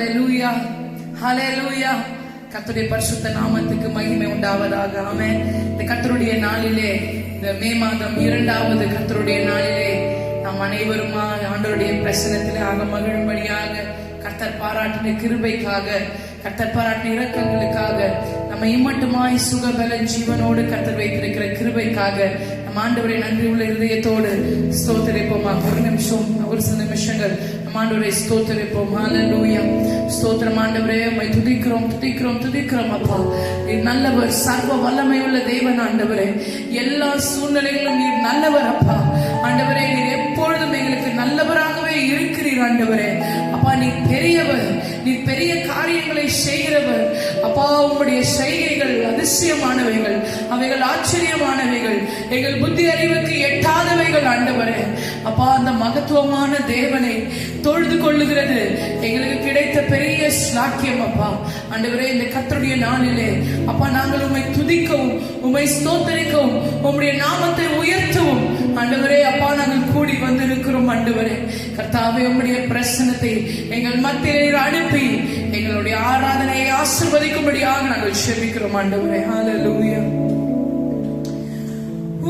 ஹல்லேலூயா, ஹல்லேலூயா. கர்த்தருடைய பரிசுத்த நாமத்துக்கு மகிமை உண்டாவதாக. ஆமென். இந்த கர்த்தருடைய நாளிலே, இந்த மே மாதம் 2வது கர்த்தருடைய நாளிலே நாம் அனைவருமா ஆண்டவருடைய பிரசன்னத்திலே ஆக மகிழும்படியாக கர்த்தர் பாராட்டின கிருபைக்காக, கர்த்தர் பாராட்டின இரக்கங்களுக்காக, நம்ம இம்மட்டுமாய் சுகபல ஜீவனோடு கர்த்தர் வைத்திருக்கிற கிருபைக்காக நம்ம ஆண்டவரை நன்றி உள்ள இதயத்தோடு ஸ்தோத்திரிப்போமா. ஒரு நிமிஷம், ஒரு சில நிமிஷங்கள் நம்ம ஆண்டவரை ஸ்தோத்திரிப்போம். ஹல்லேலூயா. ஸ்தோத்திரம் ஆண்டவரே, உம்மை துதிக்கிறோம் துதிக்கிறோம் துதிக்கிறோம் அப்பா. நீர் நல்லவர், சர்வ வல்லமை உள்ள தேவன் ஆண்டவரே. எல்லா சூழ்நிலைகளிலும் நீர் நல்லவர் அப்பா. ஆண்டவரே, நீர் எப்பொழுதும் எங்களுக்கு நல்லவராகவே இருக்கிறீர் ஆண்டவரே. அப்பா, நீர் பெரியவர், நீர் பெரிய காரியங்களை செய்கிறவர் அப்பா. உம்முடைய செய்கைகள் அதிசயமானவைகள், அவைகள் ஆச்சரியமானவைகள், எங்கள் புத்தி அறிவுக்கு எட்டாதவைகள் ஆண்டவரே. அப்பா, அந்த மகத்துவமான தேவனை தொழுது கொள்ளுகிறது எங்களுக்கு கிடைத்த பெரிய ஸ்லாக்கியம் அப்பா. ஆண்டவரே, இந்த கர்த்தருடைய நாளிலே அப்பா நாங்கள் உம்மை துதிக்கவும், உம்மை ஸ்தோத்தரிக்கவும், உம்முடைய நாமத்தை உயர்த்தவும் ஆண்டவரே அப்பா நாங்கள் கூடி வந்திருக்கிறோம் ஆண்டவரே. கர்த்தாவே, உம்முடைய பிரசன்னத்தை எங்கள் மத்தியிலே அனுப்பி எங்களுடைய ஆராதனையை ஆசீர்வதிக்கும்படியாக நாங்கள் செபிக்கிறோம் ஆண்டவரே. ஹல்லேலூயா.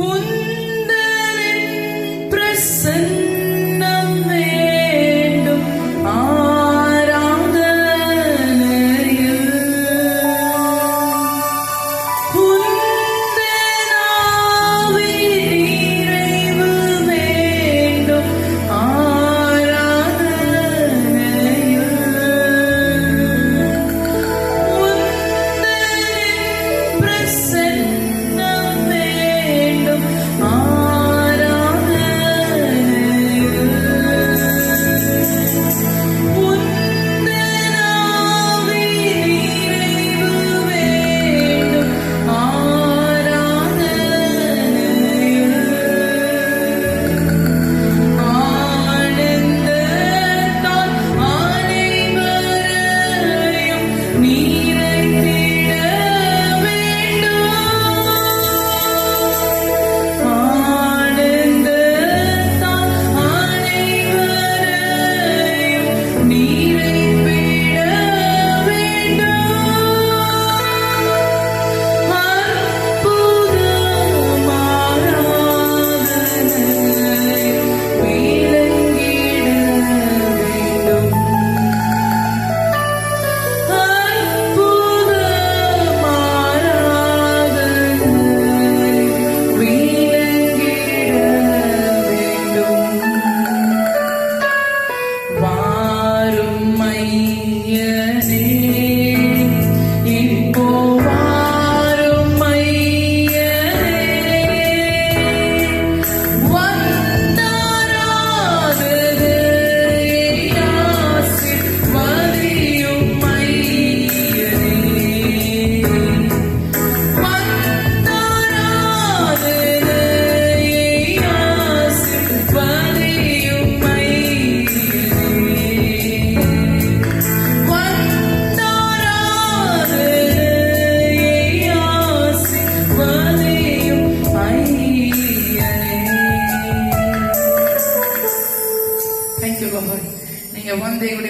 உந்தனின் பிரசன்னம் வேண்டும் ஆராதனையில், உந்தன் ஆவி நிறைவு வேண்டும் ஆராதனையில், உந்தனின் பிரசன்னம் வேண்டும்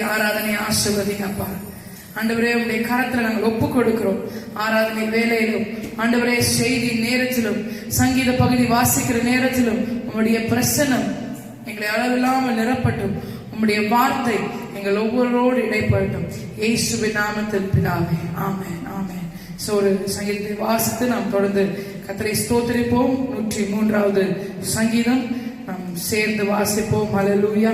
ஆராதனையை ஆசீர்வதிங்கப்பா. ஆண்டவரே, உங்களுடைய கரத்துல நாங்கள் ஒப்பு கொடுக்கிறோம். ஆராதனை வேலையிலும் ஆண்டவரே, செய்தி நேரத்திலும், சங்கீத பகுதி வாசிக்கிற நேரத்திலும் உங்களுடைய பிரசன்னம் எங்களை அளவில்லாமல் நிரப்பட்டும். உங்களுடைய வார்த்தை எங்கள் ஒவ்வொருவரோடு இடைப்படட்டும். இயேசுவின் நாமத்தில் பிதாவே, ஆமென், ஆமென். ஒரு சங்கீதத்தை வாசித்து நாம் தொடர்ந்து கர்த்தரை ஸ்தோத்திரிப்போம். 103வது சங்கீதம் நாம் சேர்ந்து வாசிப்போம். ஹல்லேலூயா.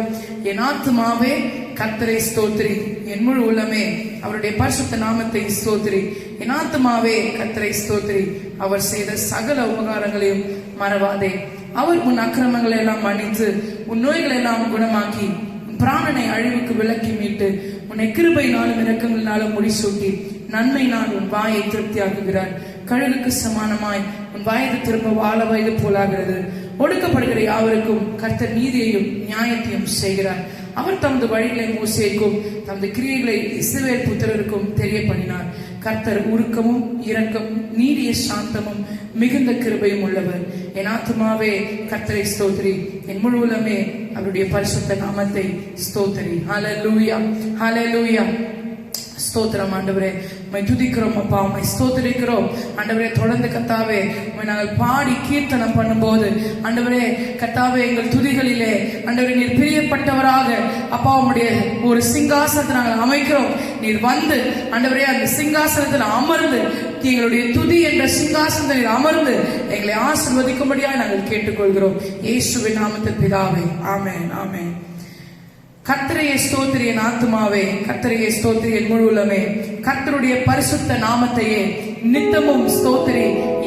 என் ஆத்துமாவே கர்த்தரை ஸ்தோத்திரி, என் முழு உள்ளமே அவருடைய பரிசுத்த நாமத்தை ஸ்தோத்திரி. என் ஆத்துமாவே கர்த்தரை ஸ்தோத்திரி, அவர் செய்த சகல உபகாரங்களையும் மறவாதே. அவர் உன் அக்கிரமங்களை எல்லாம் மன்னித்து, உன் நோய்களை எல்லாம் குணமாக்கி, உன் பிராணனை அழிவுக்கு விலக்கி மீட்டு, உன்னை கிருபையினாலும் இரக்கங்களினாலும் முடிசூட்டி, நன்மை நான் உன் வாயை திருப்தியாக்குகிறார். கழுகுக்கு சமானமாய் உன் வயது திரும்ப வாழ வயது போலாகிறது. ஒடுக்கப்படுகிற யாவருக்கும் கர்த்தர் நீதியையும் நியாயத்தையும் செய்கிறார். அவர் தமது வழிகளை மோசேக்கும் தமது கிரியைகளை இஸ்ரவேல் புத்திரருக்கும் தெரியப்படினார். கர்த்தர் உருக்கமும் இரக்கமும் நீடிய சாந்தமும் மிகுந்த கிருபையும் உள்ளவர். என் ஆத்துமாவே கர்த்தரை ஸ்தோத்திரி, என் முழு உள்ளமே அவருடைய பரிசுத்த நாமத்தை ஸ்தோத்திரி. ஹல்லேலூயா, ஹல்லேலூயா. ஸ்தோத்திரம் ஆண்டவரே, உம்மை துதிக்கிறோம் அப்பா, உம்மை ஸ்தோத்திரிக்கிறோம் ஆண்டவரே. தொடர்ந்து கர்த்தாவே உம்மை நாங்கள் பாடி கீர்த்தனம் பண்ணும்போது ஆண்டவரே கர்த்தாவே எங்கள் துதிகளிலே ஆண்டவரே நீர் பிரியப்பட்டவராக அப்பா உம்முடைய ஒரு சிங்காசனத்தை நாங்கள் அமைக்கிறோம். நீர் வந்து ஆண்டவரே அந்த சிங்காசனத்தில் அமர்ந்து எங்களுடைய துதி என்ற சிங்காசனத்தில் அமர்ந்து எங்களை ஆசீர்வதிக்கும்படியாக நாங்கள் கேட்டுக்கொள்கிறோம். இயேசுவின் நாமத்தில் பிதாவே, ஆமென், ஆமென். கர்த்தரையே ஸ்தோத்திரி என் ஆத்துமாவே, கர்த்தரையே ஸ்தோத்திரி என் முழு உள்ளமே, கர்த்தருடைய பரிசுத்த நாமத்தையே நித்தமும் ஸ்தோத்திரி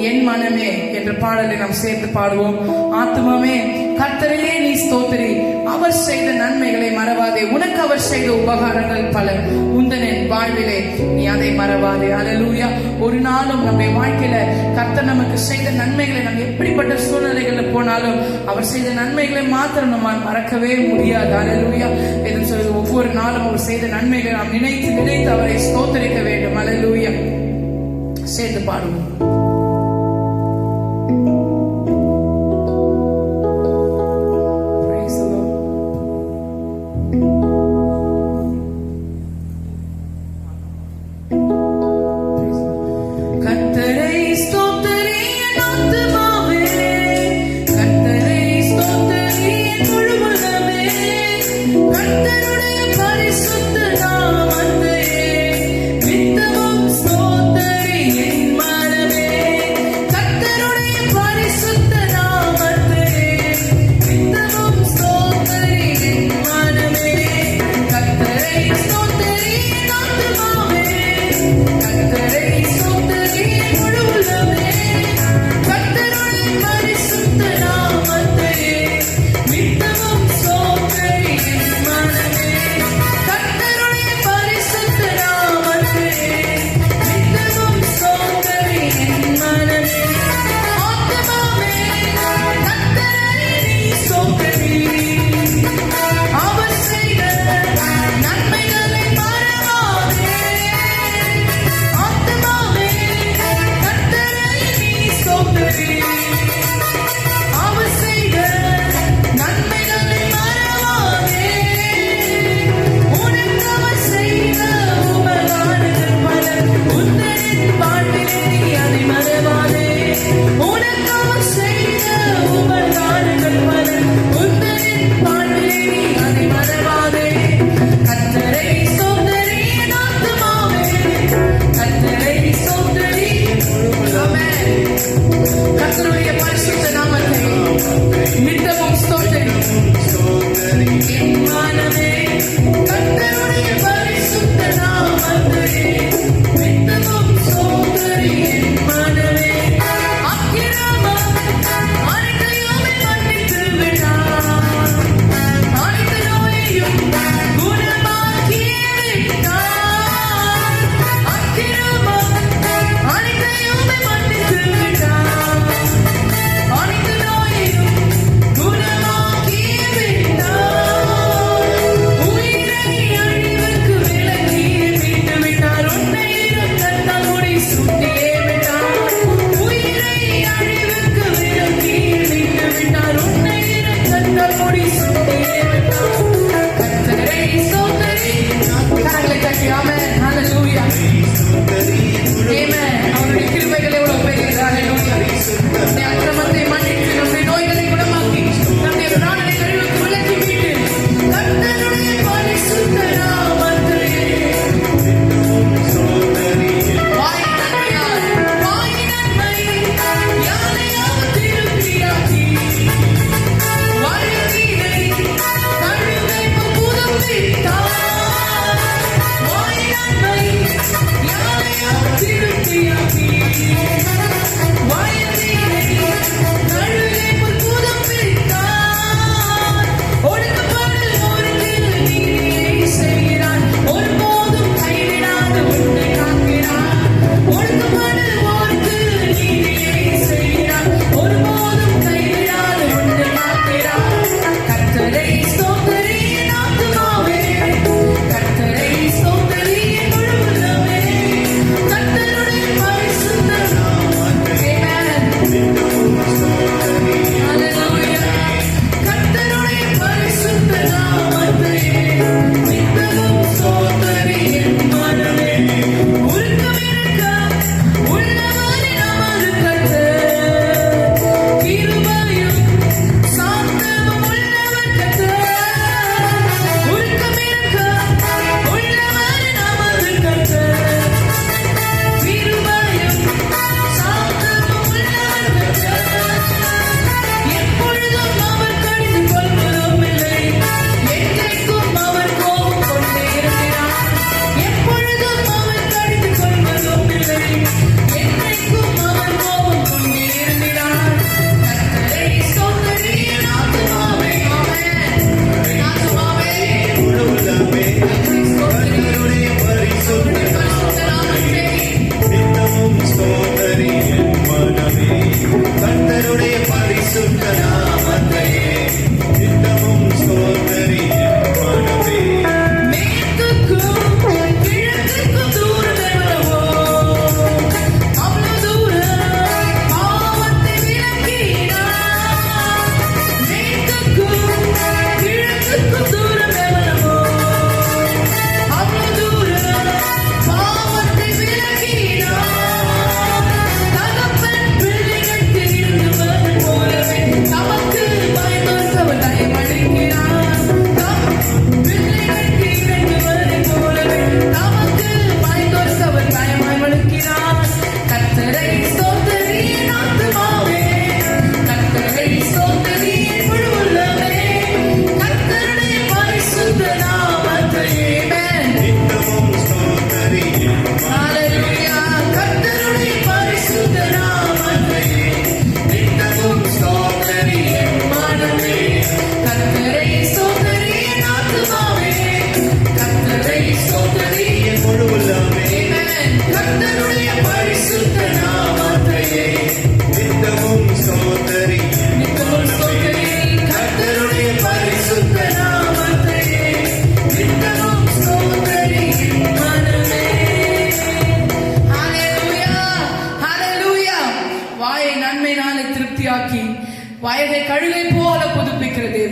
என் மனமே என்ற பாடலை நாம் சேர்த்து பாடுவோம். ஆத்துமாவே கர்த்தரையே நீ ஸ்தோத்திரி, அவர் செய்த நன்மைகளை மறவாதே, உனக்கு அவர் செய்த உபகாரங்கள் பல உந்தனின் வாழ்விலே நீ அதை மறவாதே. அல்லேலூயா. ஒரு நாளும் நம்முடைய வாழ்க்கையில கர்த்தர் நமக்கு செய்த நன்மைகளை நாம் எப்படிப்பட்ட சூழ்நிலைகள்ல போனாலும் அவர் செய்த நன்மைகளை மாத்திரம் நம்ம மறக்கவே முடியாது. அல்லேலூயா. என்று சொல்லி ஒவ்வொரு நாளும் அவர் செய்த நன்மைகளை நாம் நினைத்து நினைத்து அவரை ஸ்தோத்திரிக்க வேண்டும். அல்லேலூயா. சேர்ந்து பாடுவோம். பரிசுத்த நாமத்தையே நித்தமும் ஸ்தோத்திரி என் மனமே.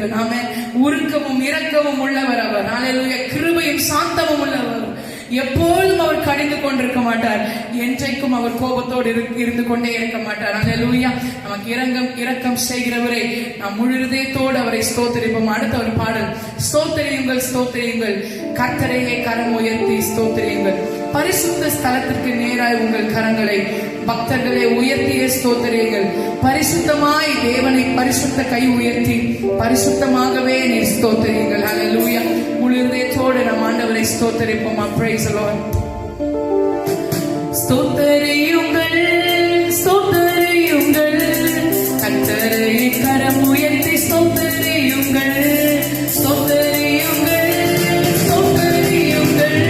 தேவன். ஆமென். உருக்கமும் இரக்கமும் உள்ளவர் அவர். ஹalleluya. கிருபையும் சாந்தமும் உள்ளவர். எப்பொழுதும் அவர் கடிந்து கொண்டிருக்க மாட்டார். என்றைக்கும் அவர் கோபத்தோடு இருந்து கொண்டே இருக்க மாட்டார். ஹalleluya. நமக்கு இரக்கம் செய்கிறவரை நாம் முழு இதயத்தோடு அவரை ஸ்தோத்திரிப்போம். அடுத்த ஒரு பாடல், ஸ்தோத்திரியுங்கள் ஸ்தோத்திரியுங்கள் கர்த்தரையே கரம் உயர்த்தி ஸ்தோத்திரியுங்கள். பரிசுத்த ஸ்தலத்திற்கு நேராய் உங்கள் கரங்களை பக்தர்களை உயர்த்தியே ஸ்தோத்திரியுங்கள். பரிசுத்தமாய் தேவனை பரிசுத்த கை உயர்த்தி பரிசுத்தமாகவே நீர் ஸ்தோத்திரியுங்கள். ஹalleluya. முழு இதயத்தோடு நம் ஆண்டவரை ஸ்தோத்திரிப்போம். Praise the Lord. ஸ்தோத்திரியுங்கள் ஸ்தோத்திரியுங்கள் கர்த்தரை கரம் உயர்த்தி ஸ்தோத்திரியுங்கள். ஸ்தோத்திரியுங்கள் ஸ்தோத்திரியுங்கள்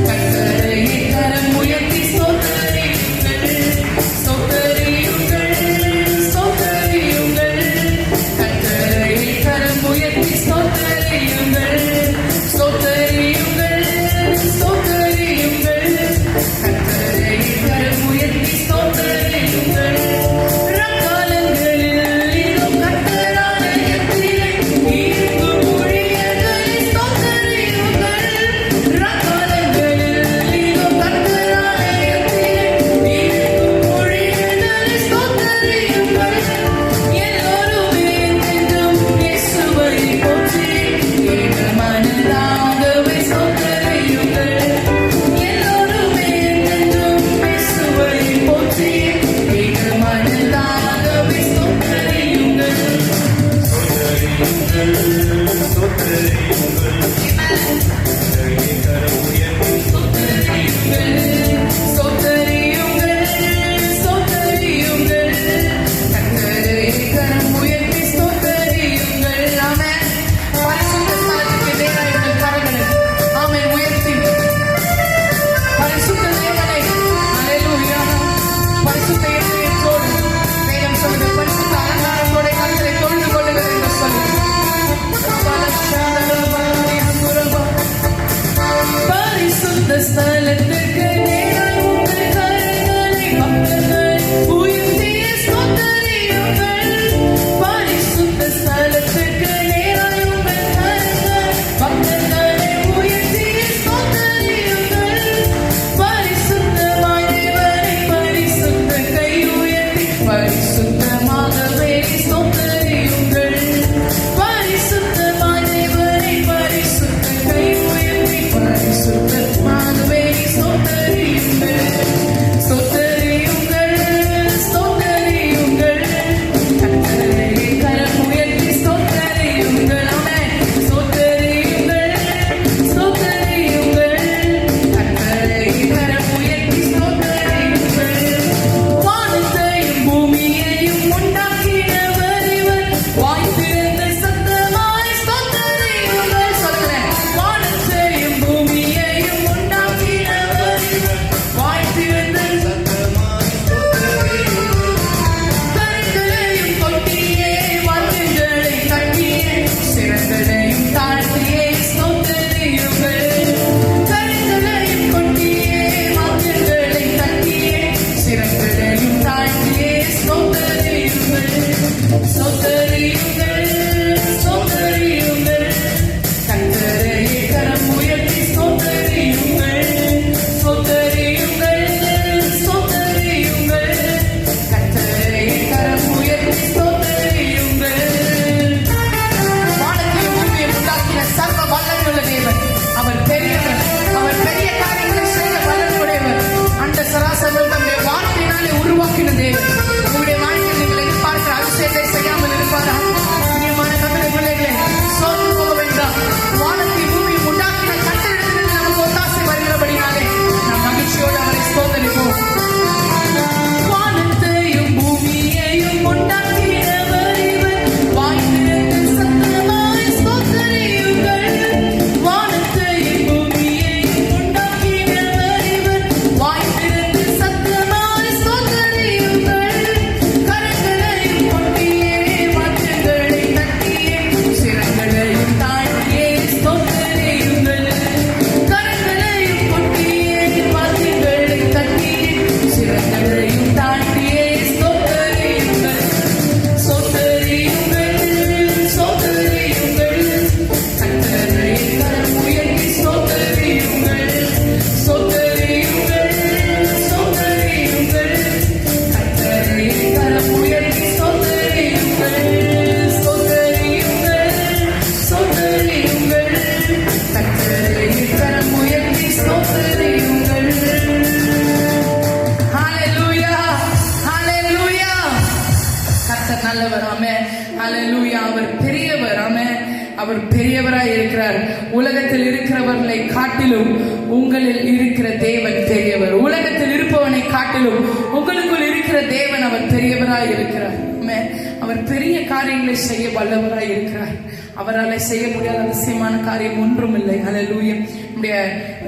கர்த்தரை கரம் உயர்த்தி ஸ்தோத்திரியுங்கள். ஸ்தோத்திரியுங்கள் ஸ்தோத்திரியுங்கள் கர்த்தரை கரம் உயர்த்தி ஸ்தோத்திரியுங்கள். ஸ்தோத்திரியுங்கள் ஸ்தோத்திரியுங்கள் கர்த்தரை கரம் உயர்த்தி ஸ்தோத்திரியுங்கள். ரக்காலங்களில் இதோ கர்த்தராலயத்திலே இருக்கும் ஊழியர்களை ஸ்தோத்திரியுங்கள். ரக்காலங்களில் இதோ கர்த்தராலயத்திலே இருக்கும் ஊழியர்களை ஸ்தோத்திரியுங்கள். எல்லோருமே என்றும் இயேசுவை போற்றி எங்கள் மனதாகவே ஸ்தோத்திரியுங்கள். எல்லோருமே என்றும் இயேசுவை போற்றி எங்கள் மனதாகவே ஸ்தோத்திரியுங்கள். ஸ்தோத்திரியுங்கள் ஸ்தோத்திரியுங்கள் கர்த்தரை கரம் உயர்த்தி ஸ்தோத்திரியுங்கள். ஆமென். பரிசுத்த ஸ்தலத்துக்கு நேராய் உங்கள் கரங்களை ஆமென் உயர்த்தி பரிசுத்த தேவனை ஹalleluya. பரிசுத்த இதயத்தோடு வேதம் சொல்லுது, பரிசுத்த அலங்காரத்தோட கர்த்தரை தொழுது கொள்ளுங்கள் என்று சொல்லுது. பரிசுத்த ஸ்தலத்துக்கு நேராய் உங்கள் கரங்களை பக்தர்கள் உயர்த்தியே ஸ்தோத்திரியுங்கள். பரிசுத்த ஸ்தலத்துக்கு நேராய் உங்கள் கரங்கள் பக்தர்களை உயர்த்தியே ஸ்தோத்திரியுங்கள். பரிசுத்தமாய் தேவனை பரிசுத்த கை உயர்த்தி பரிசுத்தமாகவே ஸ்தோத்திரியுங்கள். பரிசுத்தமாய் தேவனை பரிசுத்த கை உயர்த்தி பரிசுத்தமாகவே ஸ்தோத்திரியுங்கள். ஸ்தோத்திரியுங்கள் ஸ்தோத்திரியுங்கள் கர்த்தரை கரம் உயர்த்தி ஸ்தோத்திரியுங்கள். ஆமென். ஸ்தோத்திரியுங்கள் ஸ்தோத்திரியுங்கள் கர்த்தரை கரம் உயர்த்தி ஸ்தோத்திரியுங்கள். வானத்தையும் பூமியையும் உண்டாக்கினவர் இவர், வாய்த்திருந்த சத்தமாய் ஸ்தோத்திரியுங்கள். சொல்லுகிறேன். வானத்தையும் பூமியையும் உண்டாக்கினவர் இருக்கிறவர்களை காட்டிலும் உங்களில் இருக்கிற தேவன் பெரியவர். உலகத்தில் இருப்பவனை காட்டிலும் உங்களுக்குள் இருக்கிற தேவன் அவர் பெரியவராய் இருக்கிறார். அவர் பெரிய காரியங்களை செய்ய வல்லவராய் இருக்கிறார். அவரால் செய்ய முடியாத அதிசயமான காரியம் ஒன்றும் இல்லை. ஹல்லேலூயா. நம்முடைய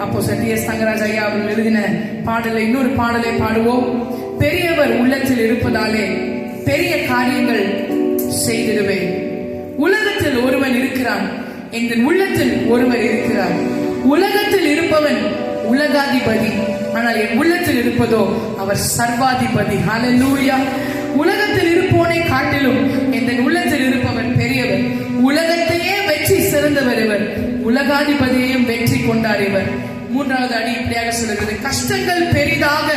அப்போஸ்தலர் டி.எஸ். தங்கராஜ் ஐயா அவர்கள் எழுதின பாடலை இன்னொரு பாடலை பாடுவோம். பெரியவர் உள்ளத்தில் இருப்பதாலே பெரிய காரியங்கள் செய்திடுவேன். உலகத்தில் ஒருவன் இருக்கிறான், என் உள்ளத்தில் ஒருவர் இருக்கிறார். உலகத்தில் இருப்பவன் உலகாதிபதி, ஆனால் என் உள்ளத்தில் இருப்பதோ அவர் சர்வாதிபதி. ஹல்லேலூயா. உலகத்தில் இருப்போனை காட்டிலும் என் உள்ளத்தில் இருப்பவர் பெரியவர். உலகத்தையே வெற்றி சிறந்தவர் இவர், உலகாதிபதியையும் வெற்றி கொண்டார் இவர். மூன்றாவது அடி இப்படியாக சொல்கிறது, கஷ்டங்கள் பெரிதாக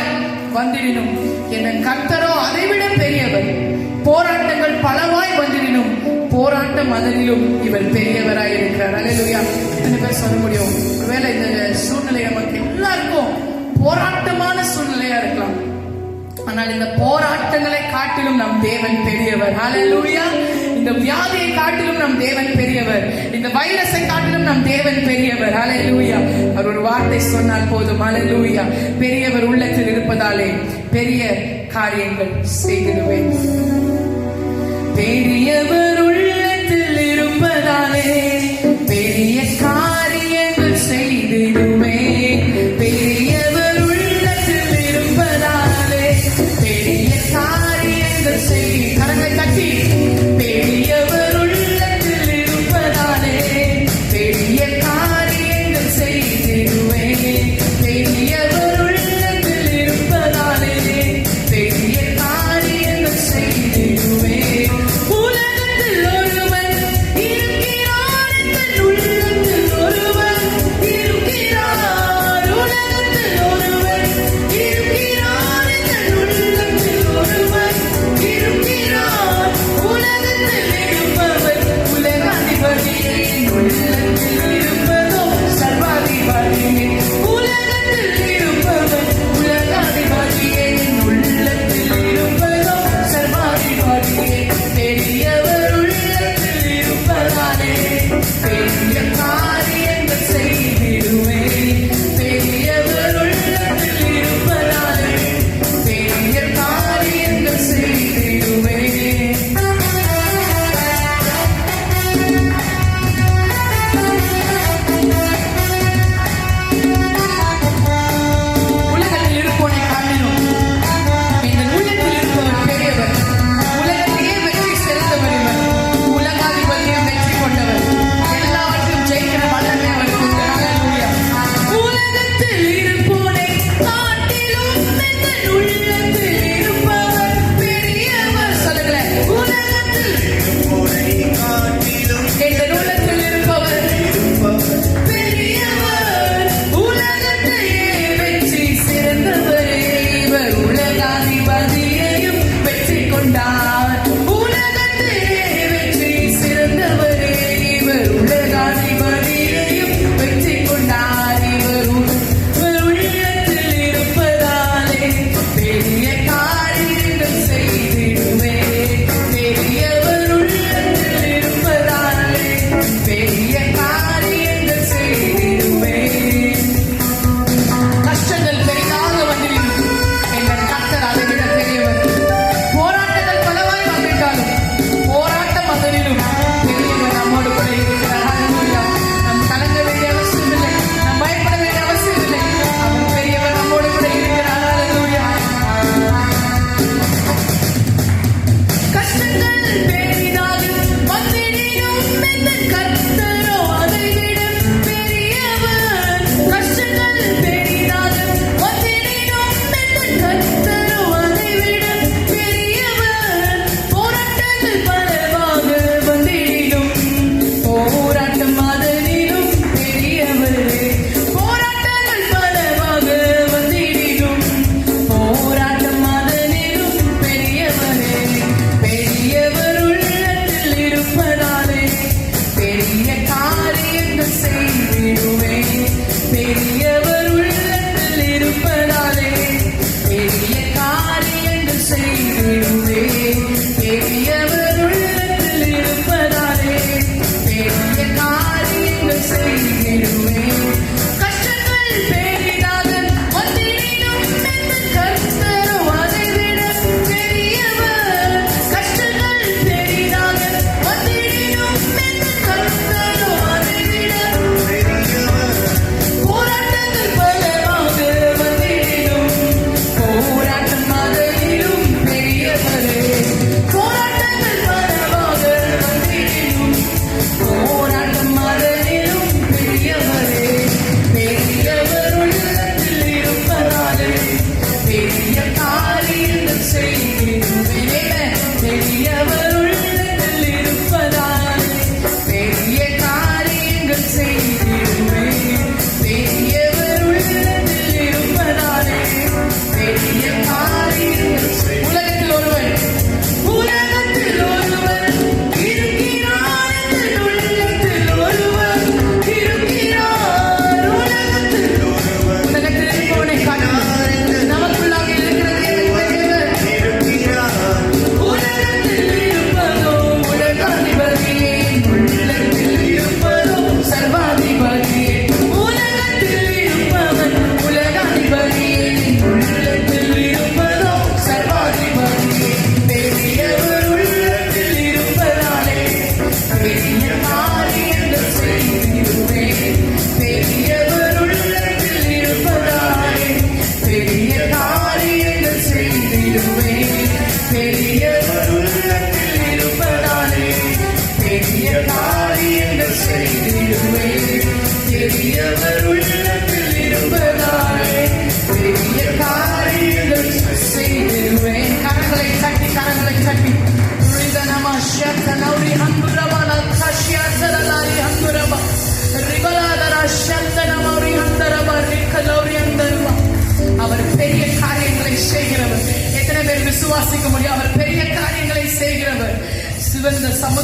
வந்திடினும் என் கர்த்தரோ அதைவிட பெரியவர். போராட்டங்கள் பலவாய் வந்திடினும் போராட்டம் அதனிலும் இவர் பெரியவராய் இருக்கிறார். அல்லேலூயா. எத்தனை பேர் சொல்ல முடியும்? ஒருவேளை இந்த சூழ்நிலை நமக்கு எல்லாருக்கும் போராட்டமான சூழ்நிலையா இருக்கலாம், ஆனால் இந்த போராட்டங்களை காட்டிலும் நம் தேவன் பெரியவர். ஹல்லேலூயா. இந்த வியாதியை காட்டிலும் நம் தேவன் பெரியவர். இந்த வைரஸை காட்டிலும் நம் தேவன் பெரியவர். ஹல்லேலூயா. அவர் ஒரு வார்த்தை சொன்னால் போதும். ஹல்லேலூயா. பெரியவர் உள்ளத்தில் இருப்பதாலே பெரிய காரியங்கள் செய்திடுவேன். பெரியவர் உள்ளத்தில் இருப்பதாலே பெரிய காரியங்கள் செய்திடுவேன். பெரியவர் உள்ளத்தில் இருப்பதாலே பெரிய காரியங்கள் செய். கரங்களை தட்டி, பெரியவர் உள்ளத்தில் இருப்பதாலே பெரிய காரியங்கள் செய்திடுவேன். பெரியவர் உள்ளத்தில் இருப்பதாலே பெரிய காரியங்கள் செய்திடுவேன். உலகத்தில்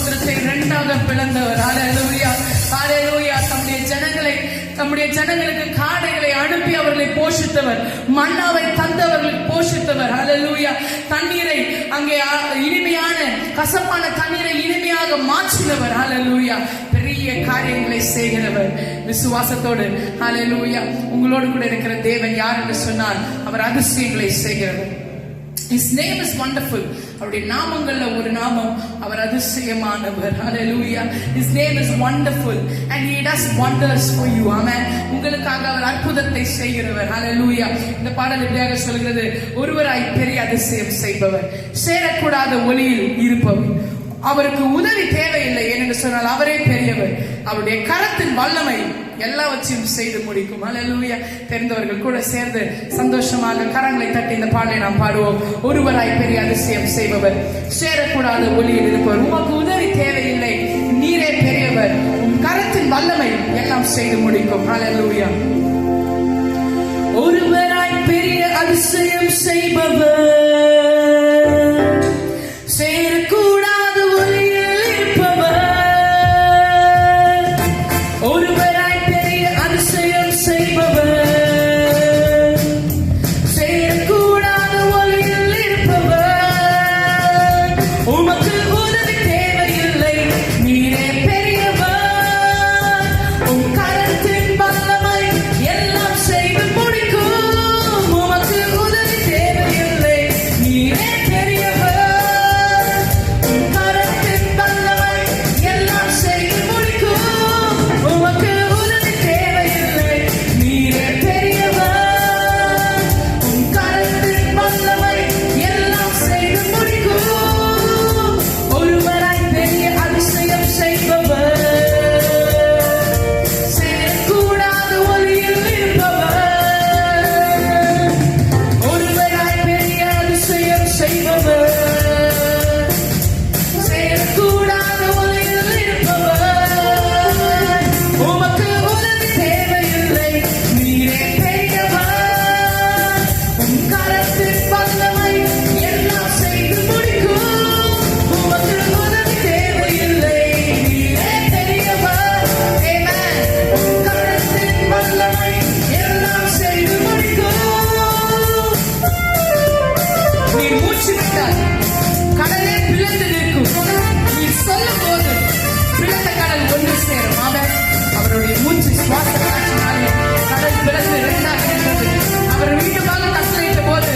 சமுத்திரத்தை இரண்டாக பிளந்தவர். ஹalleluya, ஹalleluya. தம்முடைய ஜனங்களுக்கு காடைகளை அனுப்பி அவர்களை போஷித்தவர், மன்னாவை தந்தவர்களை போஷித்தவர். ஹalleluya. தண்ணீரை அங்கே இனிமையான கசப்பான தண்ணீரை இனிமையாக மாற்றினவர். ஹalleluya. பெரிய காரியங்களை செய்கிறவர். விசுவாசத்தோடு ஹalleluya. உங்களோடு கூட இருக்கிற தேவன் யார் என்று சொன்னால் அவர் அதிசயங்களை செய்கிறவர். His name is wonderful. அவருடைய நாமங்கள்ல ஒரு நாமம் அவர் அதிசயமானவர். Hallelujah. His name is wonderful and he does wonders for you. Amen. உங்களுக்காக அவர் அற்புதத்தை செய்கிறவர். Hallelujah. இந்த பாடல் இப்படியாக சொல்கிறது, ஒருவராய் பெரிய அதிசயம் செய்பவர், சேரக்கூடாத ஒளியில் இருப்பவர், அவருக்கு உதவி தேவையில்லை என்று சொன்னால் அவரே பெரியவர், அவருடைய கரத்தின் வல்லமை எல்லாவற்றையும் செய்து முடிக்கும். ஹalleluya. தெரிந்தவர்கள் கூட சேர்ந்து சந்தோஷமாக கரங்களை தட்டி இந்த பாடலை நாம் பாடுவோம். ஒருவராய் பெரிய அதிசயம் செய்பவர், சேரக்கூடாத ஒளியில் இருப்பவர், உமக்கு உதவி தேவையில்லை, நீரே பெரியவர், உம் கரத்தின் வல்லமை எல்லாம் செய்து முடிக்கும். ஹalleluya. ஒருவராய் பெரிய அதிசயம் செய்பவர், சேரக்கூடாத ஒளியில் இருப்பவர், ஒருவராய் பெரிய அதிசயம் செய்பவர், சேரக்கூடாத ஒளியில் இருப்பவர், உமக்கு உதவி தேவையில்லை, நீரே பெரியவர், உம் கரத்தின் வல்லமை எல்லாம் செய்து முடிக்கும். உமக்கு உதவி தேவையில்லை, நீரே பெரியவர், உம் கரத்தின் வல்லமை எல்லாம் செய்து முடிக்கும். உமக்கு உதவி தேவையில்லை, நீரே பெரியவர், உம் கரத்தின் வல்லமை எல்லாம் செய்து முடிக்கும். ஒருவராய் பெரிய அதிசயம் செய்பவர், சேரக்கூடாத ஒளியில் இருப்பவர், ஒருவராய் பெரிய அதிசயம் செய்பவர், சேரக்கூடாத ஒளியில் இருப்பவர், உமக்கு உதவி தேவையில்லை, நீரே பெரியவர், உம் கரத்தின் வல்லமை எல்லாம் செய்து முடிக்கும். உமக்கு உதவி தேவையில்லை, நீரே பெரியவர். Amen. உம் கரத்தின் வல்லமை எல்லாம் செய்து முடிக்கும். நீர் மூச்சு விட்டால் கடலே பிளந்து நிற்கும். நீர் சொல்லும் போது பிளந்த கடல் ஒன்று சேரும். அவர் அவருடைய மூச்சு சுவாச காற்றினாலே கடல் பிளந்து இரண்டாக நின்றது. அவர் மீண்டுமாக கட்டளையிட்ட போது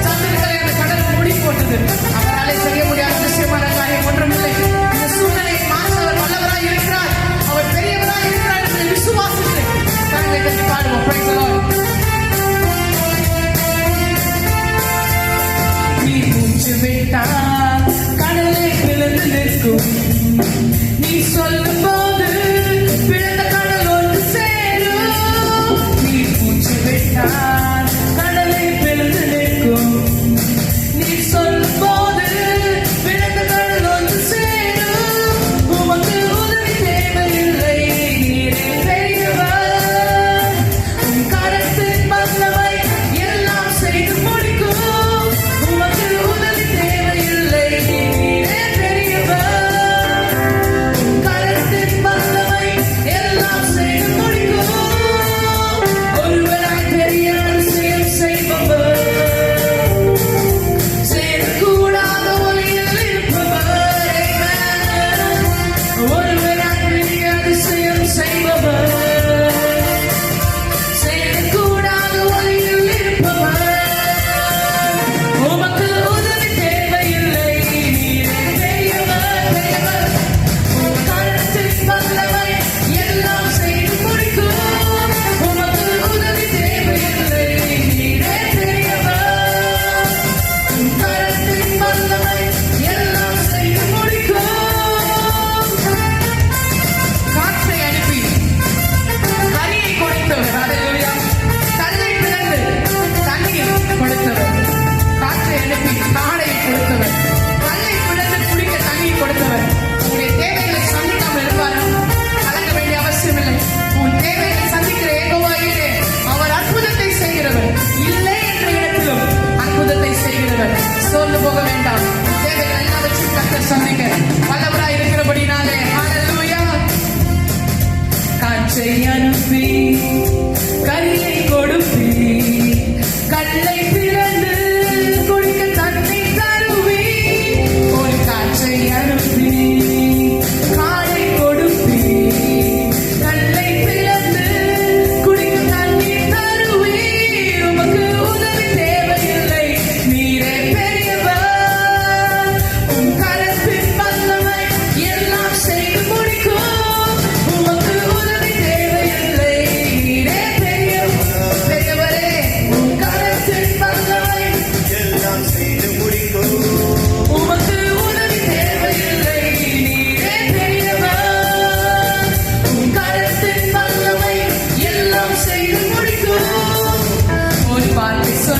சத்துருக்களை அந்த கடல் மூடி போட்டது. அவராலே செய்ய முடியாத விஷயமான காரியம் ஒன்றுமில்லை. இந்த சூழ்நிலையை மாற்ற அவர் வல்லவராய் இருக்கிறார், அவர் பெரியவராய் இருக்கிறார் என்று விசுவாசித்து கரங்களை தட்டி பாடுவோம். Praise the Lord. நீ மூச்சு விட்டால் கடலை பிளந்து நிற்கும். நீ சொல்லும் போது பிளந்த கடல் ஒன்று சேரும்.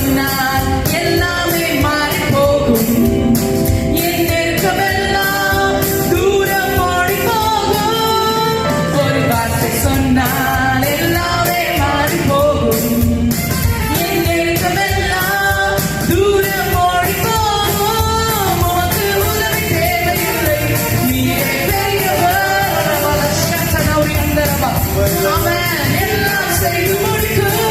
சொன்னார் எல்லாமே மாறி போகும். என் நெருக்கமெல்லாம் தூரம் ஓடி போகும். ஒரு வார்த்தை சொன்னால் எல்லாமே மாறி போகும். என் நெருக்கமெல்லாம் தூரம் ஓடி போகும். உமக்கு உதவி தேவையில்லை, நீயே பெரியவர். வலசத்தனௌரி அந்தரபா. ஆமென். எல்லாம் செய்து முடிக்கும்.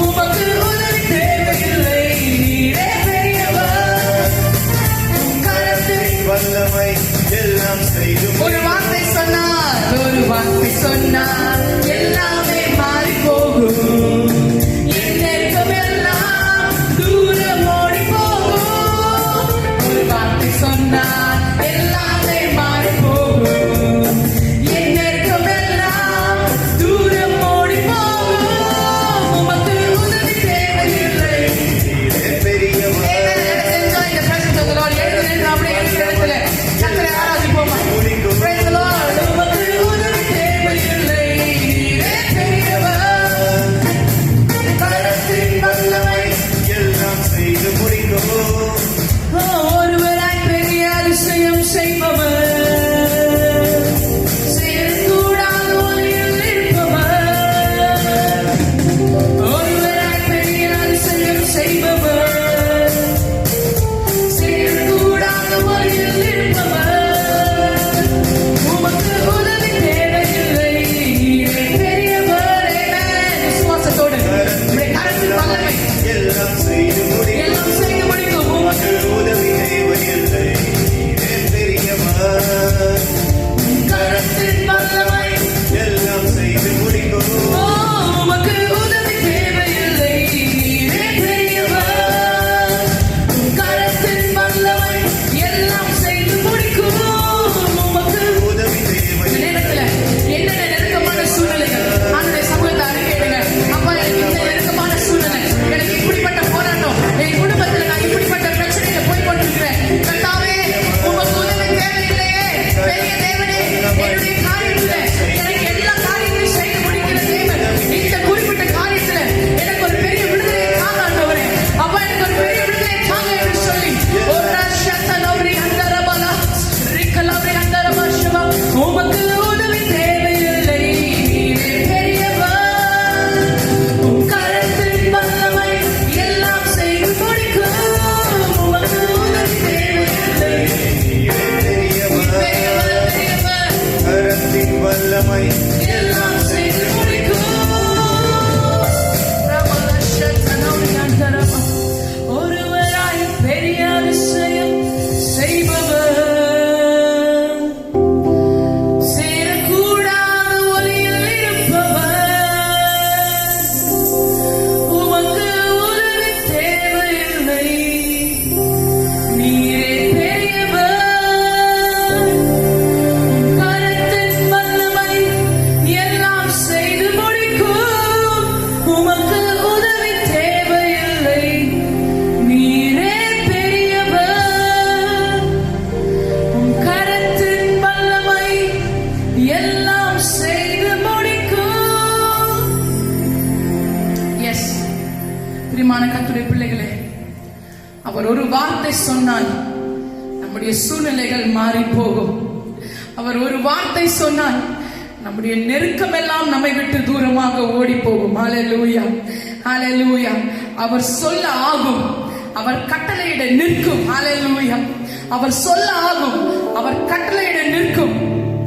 உமக்கு உதவி தேவையில்லை, நீரே பெரியவர். கரத்தில் வல்லமை எல்லாம் செய்து ஒரு வார்த்தை சொன்னார், ஒரு வார்த்தை சொன்னார் எல்லாமே மாறி போகும். என் நெருக்கமெல்லாம் தூரம் ஓடி போகும். ஒரு வார்த்தை சொன்னார் எல்லாமே மாறி போகும். என் நெருக்கமெல்லாம் தூரம் ஓடி போகும். உமக்கு உதவி தேவையில்லை. நீரே பெரியவர். Amen. Let us enjoy the presence of the Lord. எழுந்து நின்று அப்படியே இருக்கிற இடத்துல கர்த்தரை ஆராதிப்போமா? Praise the Lord. உமக்கு உதவி தேவையில்லை, நீரே பெரியவர். கரத்தின் வல்லமை எல்லாம் செய்து முடிக்கும். ஒருவராய் பெரிய அதிசயம் செய்பவர், செய்யக்கூடாத ஒளியில் இருப்பவர். ஒருவராய் பெரிய அதிசயம் செய்பவர், செய்யக்கூடாத ஒளியில் இருப்பவர். உமக்கு உதவி தேவையில்லை, நீரே பெரியவர். Amen. விசுவாசத்தோடு உம்முடைய கரத்தின் வல்லமை எல்லாம் செய்து முடிக்கும். எல்லாம் செய்து முடிக்கும். உமக்கு உதவி தேவையில்லை, நீரே பெரியவர். கரத்தின் வல்லமை எல்லாம் செய்து முடிக்கும். உமக்கு உதவி தேவையில்லை, நீரே பெரியவர். கரத்தின் வல்லமை எல்லாம் செய்து முடிக்கும். உமக்கு உதவி இந்த தேவையில்லை. நேரத்துல என்னென்ன நெருக்கமான சூழ்நிலைகள் ஆண்டவருடைய சமூகத்தை அறிக்கையிடுங்க. அப்பா, எனக்கு இந்த நெருக்கமான சூழ்நிலை, எனக்கு இப்படிப்பட்ட போராட்டம், என் குடும்பத்துல நான் இப்படிப்பட்ட பிரச்சனையில போய் கொண்டிருக்கிறேன். கர்த்தாவே, உமக்கு உதவி தேவையில்லையே. பெரிய தேவனே, என்னுடைய காரியத்துல எனக்கு எல்லா காரியங்களையும் செய்து முடிக்கிற தேவன், இந்த குறிப்பிட்ட காரியத்துல எனக்கு ஒரு பெரிய விடுதலை தாங்க ஆண்டவரே. அப்பா, எனக்கு ஒரு பெரிய விடுதலை தாங்க என்று சொல்லி ஒரு ரஷத்தனௌரி அந்தரபலா ரிக்கலௌரி அந்தரபஷவா. உமக்கு உதவி தேவையில்லை, நீரே பெரியவர். உம் கரத்தின் வல்லமை எல்லாம் செய்து முடிக்கும். உமக்கு உதவி தேவையில்லை, நீரே பெரியவர். பெரியவர், பெரியவர். கரத்தின் வல்லமை எல்லாம் செய்து முடிக்கும். ரமலஷத்தனௌரி அந்தரபா. ஒருவராய் பெரிய அதிசயம் செய்பவர், சேரக்கூடாத ஒளியில் இருப்பவர். உமக்கு உதவி தேவையில்லை, நீரே பெரியவர். கரத்தின் வல்லமை எல்லாம் செய்து முடிக்கும். உமக்கு உதவி தேவையில்லை, நீரே பெரியவர். உம் கரத்தின் வல்லமை எல்லாம் செய்து முடிக்கும். எஸ், பிரியமான கர்த்தருடைய பிள்ளைகளே, அவர் ஒரு வார்த்தை சொன்னால் நம்முடைய சூழ்நிலைகள் மாறி போகும். அவர் ஒரு வார்த்தை சொன்னால் நம்முடைய நெருக்கம் எல்லாம் நம்மை விட்டு தூரமாக ஓடி போகும். ஹalleluya, ஹalleluya. அவர் சொல்ல ஆகும், அவர் கட்டளையிட நிற்கும். ஹalleluya. அவர் சொல்ல ஆகும், அவர் கட்டளையிட நிற்கும்.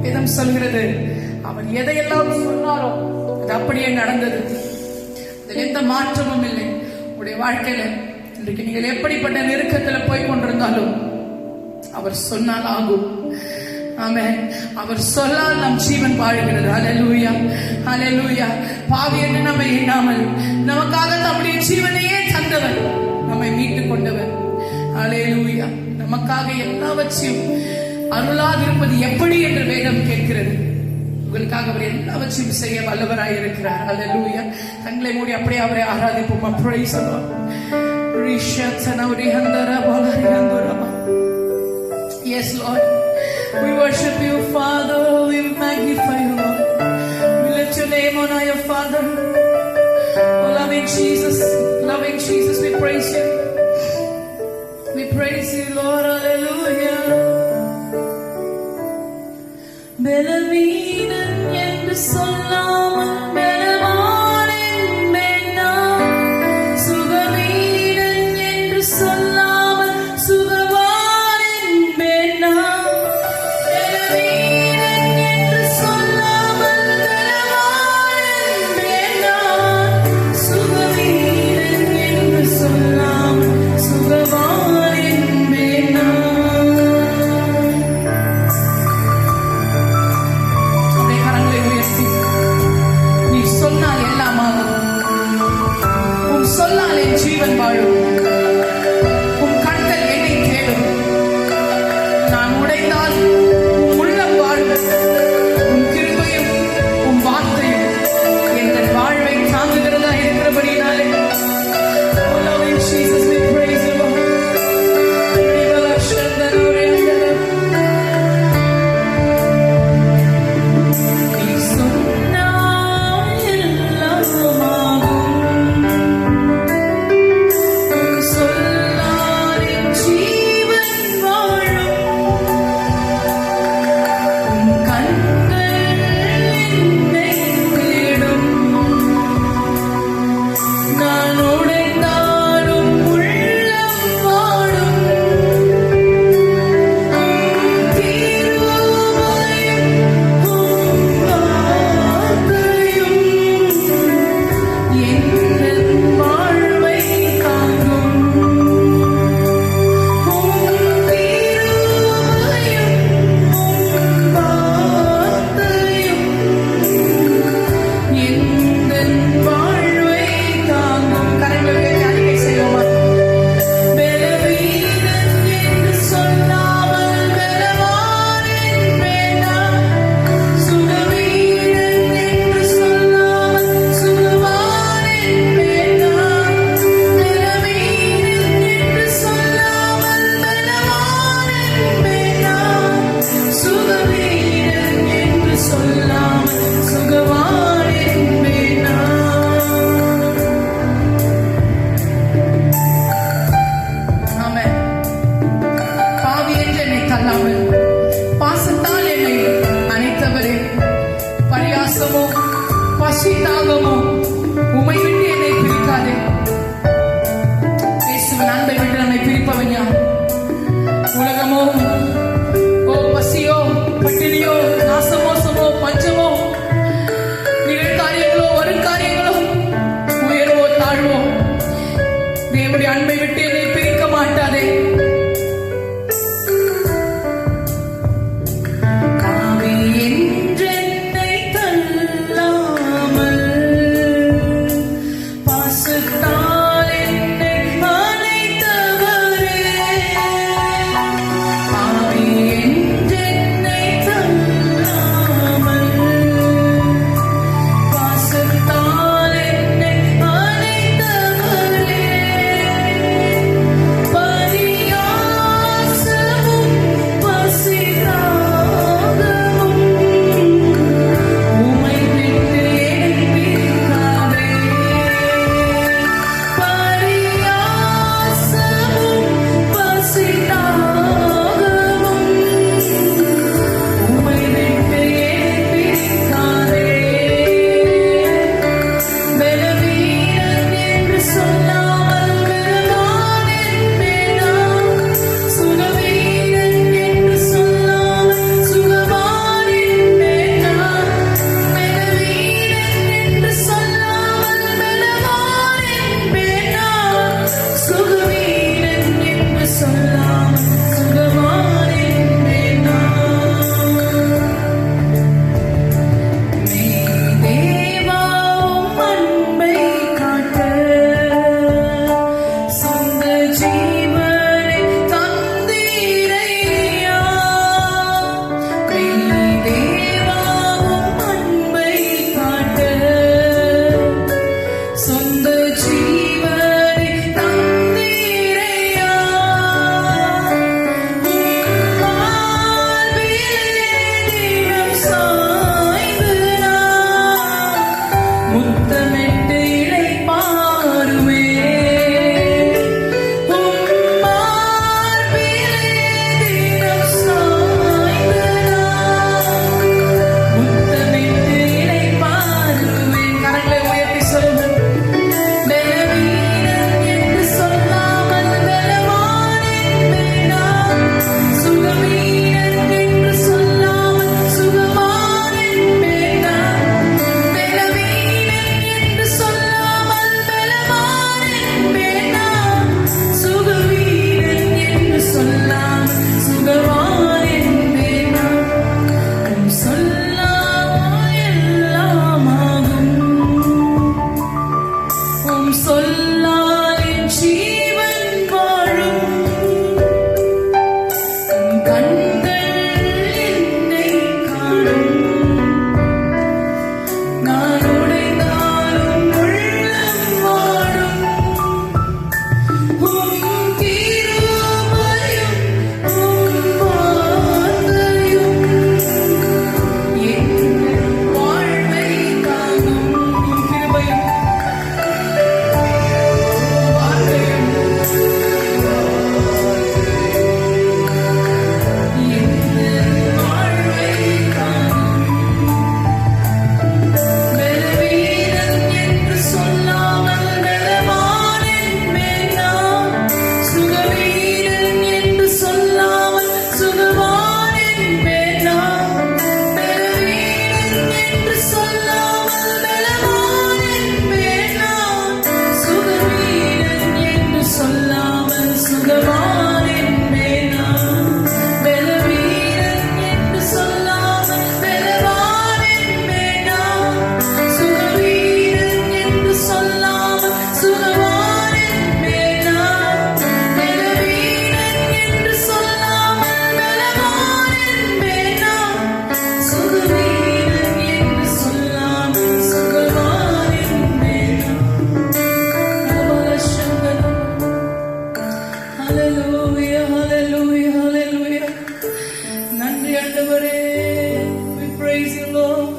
வேதம் சொல்கிறது, அவர் எதையெல்லாம் சொன்னாரோ அது அப்படியே நடந்தது. அதில் எந்த மாற்றமும் இல்லை. உங்களுடைய வாழ்க்கையில இன்றைக்கு நீங்கள் எப்படிப்பட்ட நெருக்கத்துல போய் கொண்டிருந்தாலும் அவர் சொன்னால் ஆகும். ஆமென். அவர் சொல்லால் நம் ஜீவன் வாழ்கிறது. ஹalleluya, ஹalleluya. பாவி என்று நம்மை எண்ணாமல் நமக்காக நம்முடைய ஜீவனையே தந்தவர், நம்மை மீட்டுக் கொண்டவர். ஹalleluya. நமக்காக எல்லாவற்றையும் அருளாக இருப்பது எப்படி என்று வேதம் கேட்கிறது. உங்களுக்காக அவர் எல்லாவற்றையும் செய்ய வல்லவராய் இருக்கிறார். ஹalleluya. கண்களை மூடி அப்படியே அவரை ஆராதிப்போம். praise the Lord. Yes, Lord. We worship you, Father. We magnify you, Lord. We lift your name on high, Father. Oh, loving Jesus. loving Jesus, we praise you. We praise you, Lord. Hallelujah. பலவீனன் என்று சொல்லாமல் பலவான் என்பேன் நான். சுகவீனன் என்று சொல்லாமல் சுகவான் என்பேன் நான். பலவீனன் என்று சொல்லாமல் பலவான் என்பேன் நான். சுகவீனன் என்று சொல்லாமல் சுகவான் என்பேன் நான். அப்படியே கரங்களை உயர்த்தி, நீ சொன்னால் எல்லாம் ஆகும். உன் சொல்லால் என் ஜீவன் வாழும். உன் கண்கள் என்னை தேடும். நான் உடைந்தால் உன் உள்ளம் வாழும். உன் கிருபையும் உன் வார்த்தையும் எங்கள் வாழ்வை தாங்குகிறதா இருக்கிறபடினாலே. Oh, loving Jesus, we praise you, Lord. நீ சொன்னால் எல்லாம் ஆகும். உன் சொல்லால் என் ஜீவன் வாழும். உன் கண்கள் என்னை தேடும். நான் உடைந்தாலும் உள்ளம் வாழும். உன் தீர்வுமையும் உன் வார்த்தையும் என் வாழ்வை காக்கும். உன் தீர்வுமையும் உன் வார்த்தையும் என் வாழ்வை காக்கும். கரங்களை உயர்த்தி அறிக்கை செய்வோமா? பலவீனன் என்று சொல்லாமல் பலவான் என்பேன் நான். சுகவீனன் என்று சொல்லாமல் சுகவான் என்பேன் நான். பலவீனன் என்று சொல்லாமல் பலவான் என்பேன் நான். சுகவீனன் என்று சொல்லாமல் சுகவான் என்பேன் நான். ஆமென். பாவி என்று என்னை தள்ளாமல் பாசத்தால் என்னை அணைத்தவரே, பரியாசமோ பசி தாகமோ உம்மை விட்டு என்னை பிரிக்காதே. இயேசுவின் அன்பை விட்டு நம்மை பிரிப்பவன் யார்? உலகமோ, பசியோ, பட்டினியோ, நாசமோசமோ, பஞ்சமோ, நிகழ்காரியங்களோ, வருங்காரியங்களோ, உயர்வோ தாழ்வோ, தேவனுடைய அன்பை விட்டு என்னை பிரிக்க மாட்டாதே. பாவி என்றென்னை தள்ளாமல் பாசத்தால் என்னை அணைத்தவரே. பாவி என்றென்னை தள்ளாமல் பாசத்தால் என்னை அணைத்தவரே. பரியாசமும் பசிதாகமும் உம்மை விட்டு என்னை பிரிக்காதே. பரியாசமும் பசிதாகமும் உம்மை விட்டு என்னை பிரிக்காதே. பலவீனன் என்று சொல்லாமல் பலவான் என்பேன் நான். சுகவீனன் என்று சொல்லாமல் சுகவான் என்பேன் நான். பலவீனன் என்று சொல்லாமல் பலவான் என்பேன் நான். சுகவீனன் என்று சொல்லாமல் சுகவான் என்பேன் நான். நீ தேவா உம் அன்பை காட்ட சொந்த ஜீவனை தந்தீரையா. நீ தேவா உம் அன்பை காட்ட சொந்த ஜீவனை தந்தீரையா. உம் மார்பிலே தினம் சாய்ந்து நான் முத்தமிட்டு இளைப்பாறுவேன். சொல்லால் என் ஜீவன் வாழும். உன் கண்கள் என்னை காணும். நான் உடைந்தாலும் உள்ளம் வாழும். உன் கிருபையும் உன் வார்த்தையும் என் வாழ்வை காணும். உன் கிருபையும் வார்த்தையும் என் வாழ்வை காணும். பலவீனன் என்று சொல்லாமல் பலவான் என்பேன் நான். சுகவீரன் என்று சொல்லாமல் சுகவான் என்பேன் நான். பலவீனன் என்று சொல்லாமல் பலவான் என்பேன் நான். சுகவீரன் என்று சொல்லாமல் சுகவான் என்பேன் நான். பலவீனன் என்று சொல்லாமல் பலவான் என்பேன் நான். சுகவீரன் என்று சொல்லாமல் சுகவான் என்பேன் நான். பலவீனன் என்று சொல்லாமல் பலவான் என்பேன் நான். சுகவீரன் என்று சொல்லாமல் சுகவான் என்பேன் நான். ஹல்லேலூயா, ஹல்லேலூயா, ஹல்லேலூயா. நன்றி ஆண்டவரே. We praise you, Lord.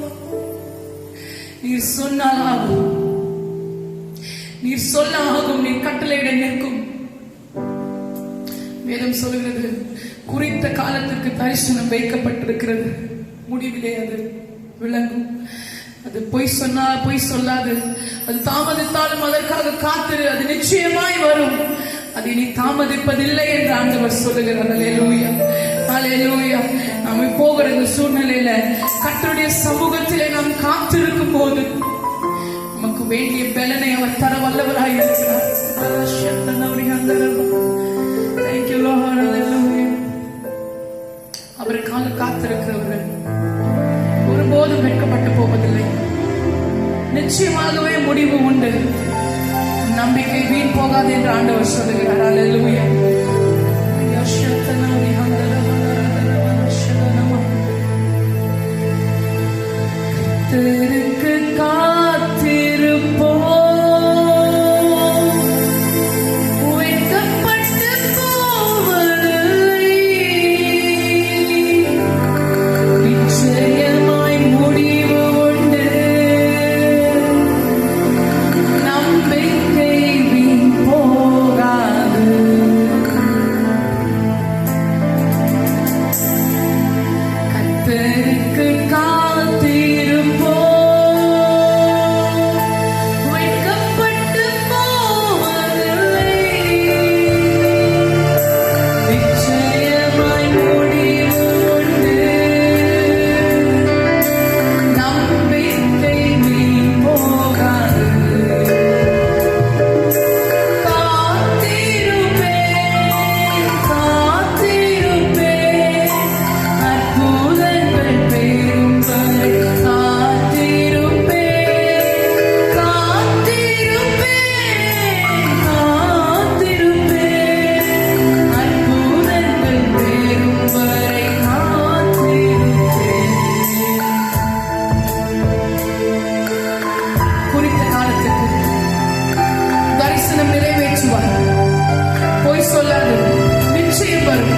நீர் சொன்னால் ஆகும். நீர் சொல்ல ஆகும். நீர் கட்டளையிட நிற்கும். வேதம் சொல்கிறது, குறித்த காலத்திற்கு தரிசனம் வைக்கப்பட்டிருக்கிறது, முடிவிலே அது விளங்கும். அது பொய் சொன்னா பொய் சொல்லாது. அது தாமதித்தாலும் அதற்காக காத்திரு, அது நிச்சயமாய் வரும். அதை நீ தாமதிப்பதில்லை என்று ஆண்டவர் சொல்லுகிறார். ஹல்லேலூயா, ஹல்லேலூயா. நாம் போகிற இந்த சூழ்நிலையில கர்த்தருடைய சமூகத்திலே நாம் காத்திருக்கும் போது நமக்கு வேண்டிய பலனை அவர் தர வல்லவராய் இருக்கிறார். Thank you, Lord. Hallelujah. அவருக்காக காத்திருக்கிறவர்கள் ஒருபோதும் வெட்கப்பட்டு போவதில்லை. நிச்சயமாகவே முடிவு உண்டு. நம்பிக்கை வீண் போகாது என்று ஆண்டவர் சொல்லுகிறார். ஹல்லேலூயா. கர்த்தருக்கு காத்திருப்போம், வெட்கப்பட்டு போவதில்லை. நிச்சயமாய் முடிவு உண்டு. நம்பிக்கை வீண் போகாது. கர்த்தருக்கு காத்திருப்போம், வெட்கப்பட்டு போவதில்லை. நிச்சயமாய் முடிவு உண்டு. நம்பிக்கை வீண் போகாது. காத்திருப்பேன், காத்திருப்பேன், அற்புதங்கள் பெறும் வரை காத்திருப்பேன். காத்திருப்பேன், காத்திருப்பேன், அற்புதங்கள் பெறும் வரை காத்திருப்பேன். குறித்த காலத்துக்கு தரிசனம் நிறைவேற்றுவார். பொய் சொல்லாது, நிச்சயம் வரும்.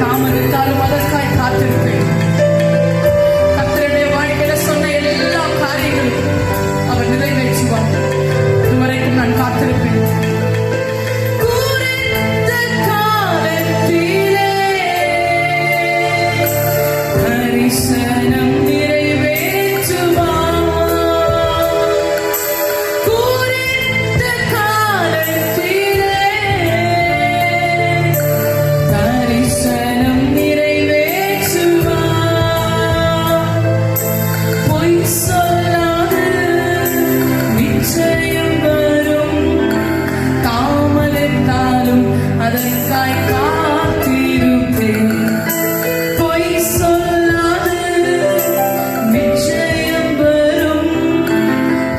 தாமதித்தாலும் அதற்காய் காத்திருப்பேன். கர்த்தருடைய வாழ்க்கையில சொன்ன எல்லா காரியங்களும் அவர் நிறைவேற்றுவார். இதுவரைக்கும் நான் காத்திருப்பேன். குறித்த காலத்திலே தரிசனம் நிறைவேற்றுவார். குறித்த காலத்திலே தரிசனம் நிறைவேற்றுவார். பொய் சொல்லாது, நிச்சயம் வரும். தாமதித்தாலும் அதற்காய் காத்திருப்பேன். பொய் சொல்லாது, நிச்சயம் வரும்.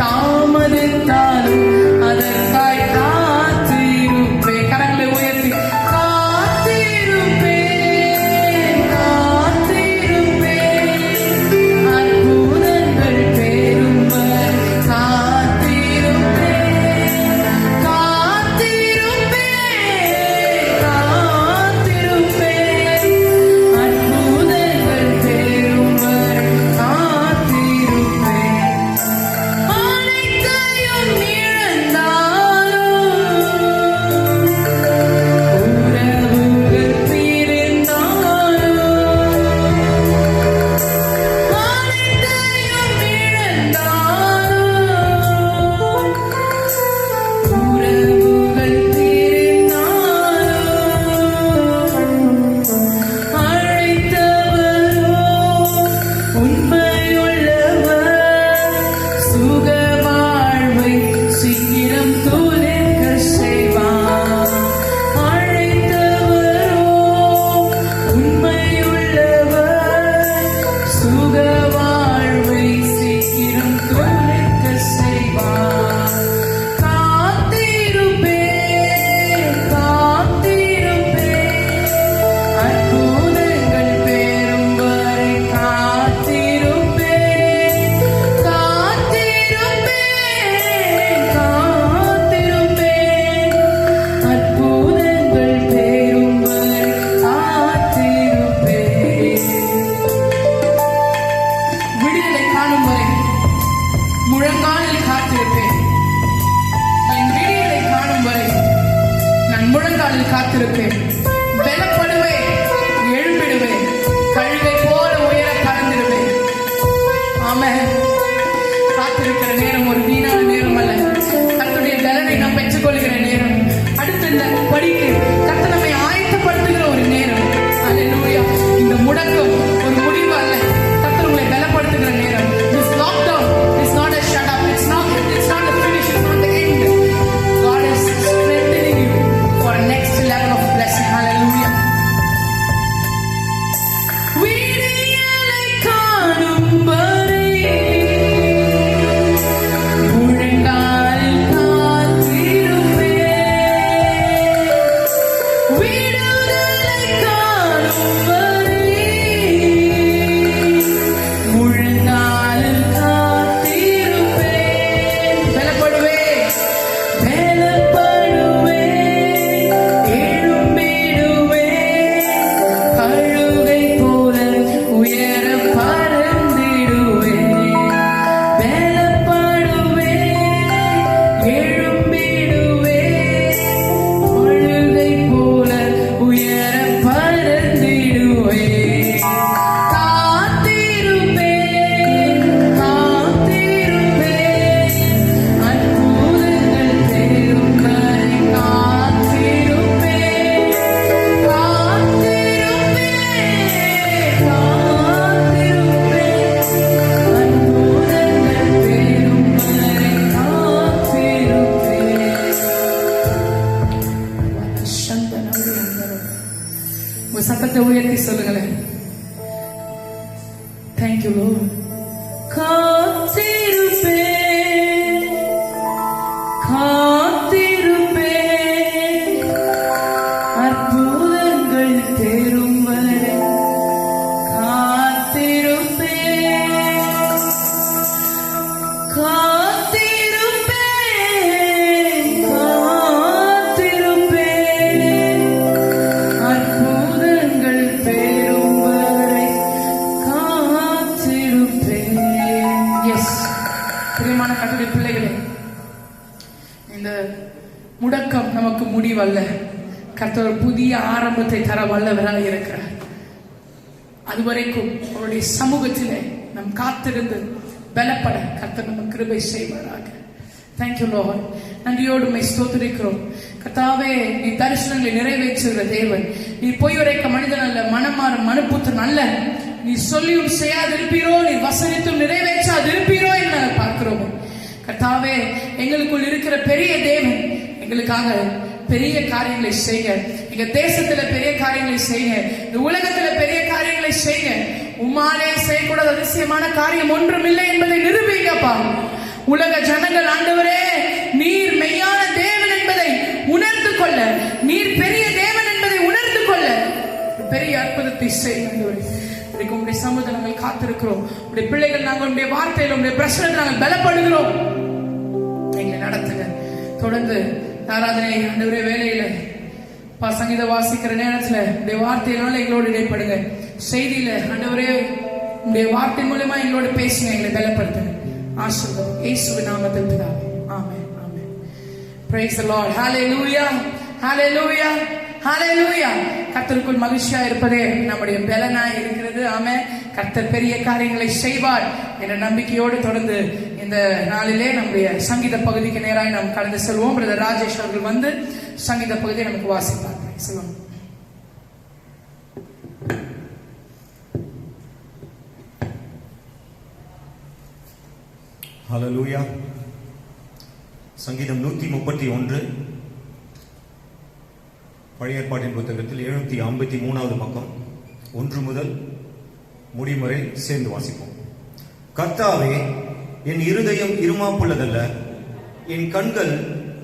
தாமதித்தாலும் அதற்காய் உயர்த்தி சொல்லுங்களேன். Thank you Lord. காத்திருப்பேன், காத்திருப்பேன், அற்புதங்கள் தேரும் வரை காத்திருப்பேன், காத்திருப்பேன், காத்திருப்பேன், அற்புதங்கள் தேரும் வரை காத்திருப்பேன். எஸ், பிரியமான கர்த்தருடைய பிள்ளைகளே, இந்த முடக்கம் நமக்கு முடிவல்ல. கர்த்தர் புதிய ஆரம்பத்தை தர வல்லவராக இருக்கிறார். அதுவரைக்கும் அவருடைய சமூகத்திலே நம் காத்திருந்து பலப்பட கர்த்தர் நமக்கு கிருபை செய்வாராக. Thank you Lord. நன்றியோடு உம்மை ஸ்தோத்திரிக்கிறோம். கர்த்தாவே, நீ தரிசனங்களை நிறைவேற்றுகிற தேவன். நீ பொய் உரைக்க மனிதன் அல்ல, மனமாறும் மனுப்புத்தன் அல்ல. நீ சொல்லியும் செய்யாதிருப்பீரோ, நீ வசனித்தும் நிறைவேற்றாதிருப்பீரோ என்று நாங்கள் பார்க்கிறோம். கர்த்தாவே, எங்களுக்குள் இருக்கிற பெரிய தேவன் எங்களுக்காக பெரிய காரியங்களை செய்ய, எங்க தேசத்துல பெரிய காரியங்களை செய்ய, இந்த உலகத்துல பெரிய காரியங்களை செய்ய. உம்மாலே செய்யக்கூடாத அதிசயமான காரியம் ஒன்றும் இல்லை என்பதை நிரூபிங்கப்பா. உலக ஜனங்கள் ஆண்டவரே, நீர் மெய்யான தேவன் என்பதை உணர்ந்து கொள்ள, நீர் பெரிய தேவன் என்பதை உணர்ந்து கொள்ள பெரிய அற்புதத்தை செய்ய ஆண்டவரே. உங்களுடைய சமூகத்தை நாங்கள் காத்திருக்கிறோம். உடைய பிள்ளைகள் நாங்கள் உடைய வார்த்தையில் உடைய பிரச்சனையில் நாங்கள் பலப்படுகிறோம். எங்களை நடத்துங்க. தொடர்ந்து ஆராதனை ஆண்டவரே வேலையில சங்கீத வாசிக்கிற நேரத்துல உடைய வார்த்தையினால எங்களோடு இடைப்படுங்க. செய்தியில ஆண்டவரே உடைய வார்த்தை மூலமா எங்களோட பேசுங்க, எங்களை பலப்படுத்துங்க. ஆசீர்வாதம் இயேசுவின் நாமத்தில் பிதாவே. ஆமென், ஆமென். Praise the Lord. Hallelujah. Hallelujah. Hallelujah. கர்த்தருக்குள் மகிழ்ச்சியா இருப்பதே நம்முடைய பலனாய் இருக்கிறது. ஆமென். கர்த்தர் பெரிய காரியங்களை செய்வார் என்ற நம்பிக்கையோடு தொடர்ந்து இந்த நாளிலே நம்முடைய சங்கீத பகுதிக்கு நேராக நாம் கடந்து செல்வோம். பிரதர் ராஜேஷ் அவர்கள் வந்து சங்கீத பகுதியை நமக்கு வாசிப்பார். சொல்லுவோம். ஹல்லேலூயா. சங்கீதம் 131 பழைய ஏற்பாட்டின் புத்தகத்தில் 753வது பக்கம் 1 முதல் முடிமுறை சேர்ந்து வாசிப்போம். கர்த்தாவே, என் இருதயம் இருமாப்புள்ளதல்ல, என் கண்கள்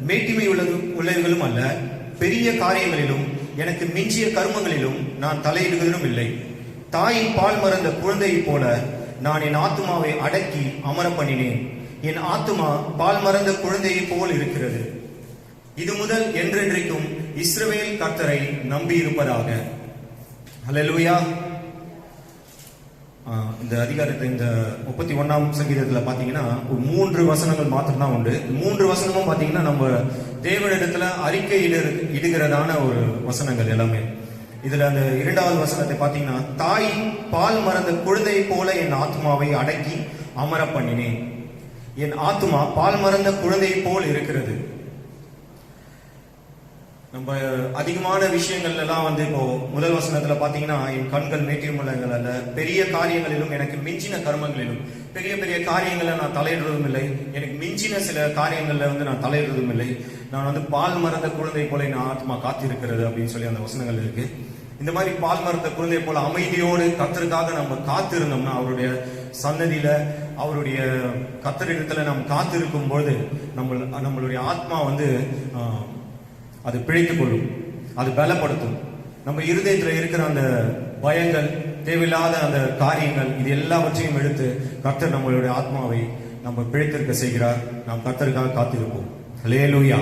மேட்டிமை உள்ளவைகளும் அல்ல. பெரிய காரியங்களிலும் எனக்கு மிஞ்சிய கர்மங்களிலும் நான் தலையிடுவதும் இல்லை. தாயின் பால் மறந்த குழந்தையைப் போல நான் என் ஆத்துமாவை அடக்கி அமர பண்ணினேன். என் ஆத்துமா பால் மறந்த குழந்தையைப் போல் இருக்கிறது. இது முதல் என்றென்றைக்கும் இஸ்ரவேல் கர்த்தரை நம்பி இருப்பதாக. ஹல்லேலூயா. இந்த அதிகாரத்தை இந்த 31ஆம் சங்கீதத்துல பாத்தீங்கன்னா 3 வசனங்கள் மாத்திரம் உண்டு. 3 வசனமும் பாத்தீங்கன்னா நம்ம தேவனிடத்துல அறிக்கை இடுகிறதான ஒரு வசனங்கள் எல்லாமே. இதுல அந்த 2வது வசனத்தை பாத்தீங்கன்னா, தாய் பால் மறந்த குழந்தை போல என் ஆத்மாவை அடக்கி அமர பண்ணினேன். என் ஆத்மா பால் மறந்த குழந்தை போல் இருக்கிறது. நம்ம அதிகமான விஷயங்கள் எல்லாம் இப்போ முதல் வசனத்துல பாத்தீங்கன்னா, என் கண்கள் மேட்டியமுள்ளங்கள் அல்ல, பெரிய காரியங்களிலும் எனக்கு மிஞ்சின கர்மங்களிலும். பெரிய பெரிய காரியங்களை நான் தலையிடுறதும் இல்லை, எனக்கு மிஞ்சின சில காரியங்கள்ல நான் தலையிடுறதும் இல்லை. நான் பால் மறந்த குழந்தை போல என் ஆத்மா காத்திருக்கிறது அப்படின்னு சொல்லி அந்த வசனங்கள் இருக்கு. இந்த மாதிரி பால் மறந்த குழந்தை போல அமைதியோடு கர்த்தருக்காக நம்ம காத்திருந்தோம்னா, அவருடைய சன்னதியில அவருடைய கர்த்தரிடத்துல நாம் காத்திருக்கும் பொழுது நம்மளுடைய ஆத்மா அது பிழைத்துக் கொள்ளும், அது பலப்படுத்தும். நம்ம இருதயத்துல இருக்கிற அந்த பயங்கள், தேவையில்லாத அந்த காரியங்கள், இது எல்லாவற்றையும் எடுத்து கர்த்தர் நம்மளுடைய ஆத்மாவை நம்ம பிழைத்திருக்க செய்கிறார். நாம் கர்த்தருக்காக காத்திருப்போம். ஹல்லேலூயா.